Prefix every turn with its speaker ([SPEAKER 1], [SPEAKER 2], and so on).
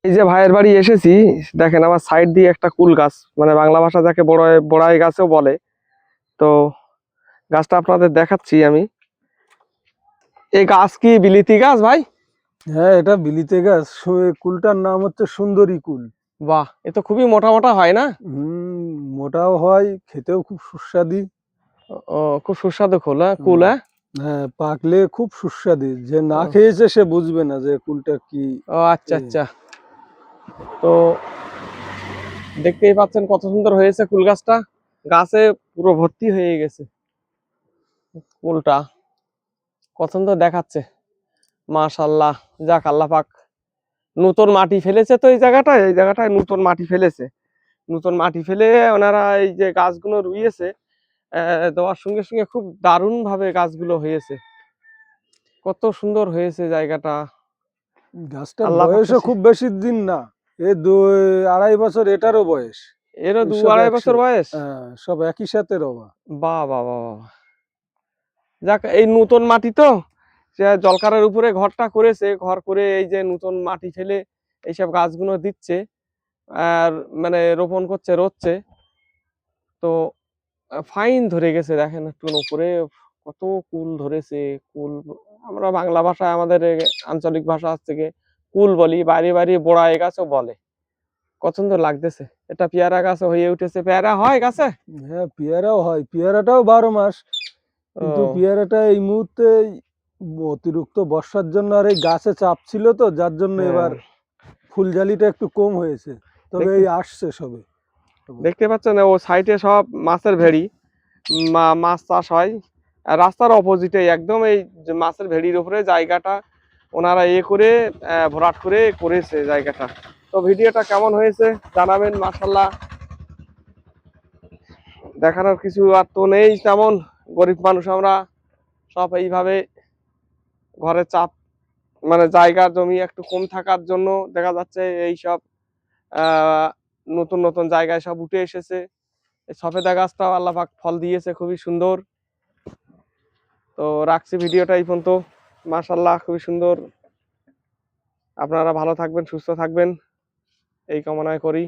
[SPEAKER 1] এই যে ভাইয়ের বাড়ি এসেছি, দেখেন আমার সাইড দিয়ে একটা কুল গাছ, মানে বাংলা ভাষা যাকে বড়াই বড়াই গাছও বলে। তো গাছটা আপনাদের দেখাচ্ছি আমি। এই গাছ কি বিলিতি গাছ ভাই?
[SPEAKER 2] হ্যাঁ, এটা বিলিতে গাছ। কুলটার নাম হচ্ছে সুন্দরী কুল।
[SPEAKER 1] বাহ, এ তো খুবই মোটা মোটা হয় না?
[SPEAKER 2] মোটাও হয়, খেতেও খুব সুস্বাদু।
[SPEAKER 1] ও, খুব সুস্বাদু কুল, হ্যাঁ
[SPEAKER 2] হুম,
[SPEAKER 1] কুল, হ্যাঁ।
[SPEAKER 2] হ্যাঁ, পাকলে খুব সুস্বাদু। যে না
[SPEAKER 1] ও,
[SPEAKER 2] খেয়েছে সে বুঝবে না যে কুলটা কি।
[SPEAKER 1] ও আচ্ছা আচ্ছা। তো দেখতেই পাচ্ছেন কত সুন্দর হয়েছে কুল গাছটা, গাছে পুরো ভর্তি হয়ে গেছে কুলটা, কত সুন্দর দেখাচ্ছে। মাশাআল্লাহ, যাক আল্লাহ পাক নতুন মাটি ফেলেছে। তো এই জায়গাটায় নতুন মাটি ফেলেছে। নতুন মাটি ফেলে ওনারা এই যে গাছগুলো রুইয়েছে, দেওয়ার সঙ্গে সঙ্গে খুব দারুণ ভাবে গাছগুলো হয়েছে। কত সুন্দর হয়েছে জায়গাটা।
[SPEAKER 2] গাছটার
[SPEAKER 1] আল্লাহ পাক তো
[SPEAKER 2] বয়সও খুব বেশি দিন না। এ 2-2.5 বছর এটারও বয়স।
[SPEAKER 1] এরও দু
[SPEAKER 2] এইসব
[SPEAKER 1] আড়াই
[SPEAKER 2] একসে
[SPEAKER 1] বছর বয়স।
[SPEAKER 2] সব একই সাথে রবা।
[SPEAKER 1] বাহ বাহ বাহ বাহ। যাক, এই নতুন মাটি তো, সে জলকারের উপরে ঘরটা করেছে, ঘর করে এই যে নতুন মাটি ফেলে এইসব গাছগুলো দিচ্ছে আর মানে রোপণ করছে, রোচ্ছে। তো ফাইন ধরে গেছে, দেখেন একটু উপরে কত কুল ধরেছে। কুল আমরা বাংলা ভাষায় আমাদের আঞ্চলিক ভাষা হচ্ছে গিয়ে কুল বলি, বাড়ি বাড়ি বড়াই গাছও বলে। কত সুন্দর লাগতেছে। এটা পেয়ারা গাছও হয়ে উঠেছে। পেয়ারা হয় গাছে?
[SPEAKER 2] হ্যাঁ, পেয়ারাও হয়। পেয়ারাটাও 12 মাস। কিন্তু
[SPEAKER 1] ও
[SPEAKER 2] পেয়ারাটা এই মুহূর্তে অতিরিক্ত বর্ষার জন্য আর এই গাছে চাপ ছিল তো, যার জন্য
[SPEAKER 1] হ্যাঁ,
[SPEAKER 2] এবার ফুলজালিটা একটু কম হয়েছে। তবে
[SPEAKER 1] দেখতে
[SPEAKER 2] এই আসছে সবে আবার।
[SPEAKER 1] দেখতে পাচ্ছেন ও সাইডে সব মাছের ভেড়ি, মাছ চাষ হয়। আর রাস্তার অপোজিটে একদম এই যে মাছের ভেড়ির উপরে জায়গাটা ওনারা করে ভরাট করে করেছে জায়গাটা। তো ভিডিওটা কেমন হয়েছে জানাবেন। মাশাল্লাহ, দেখানোর কিছু আর তো নেই তেমন। গরিব মানুষ আমরা, সব এইভাবে ঘরে চাপ, মানে জায়গা জমি একটু কম থাকার জন্য দেখা যাচ্ছে এই সব আহ নতুন নতুন জায়গায় সব উঠে এসেছে। এই সফেদা গাছটাও আল্লাহ পাক ফল দিয়েছে খুবই সুন্দর। তো রাখছি ভিডিওটা এই পর্যন্ত। মাশাল্লাহ, খুবই সুন্দর। আপনারা ভালো থাকবেন, সুস্থ থাকবেন, এই কামনায় করি।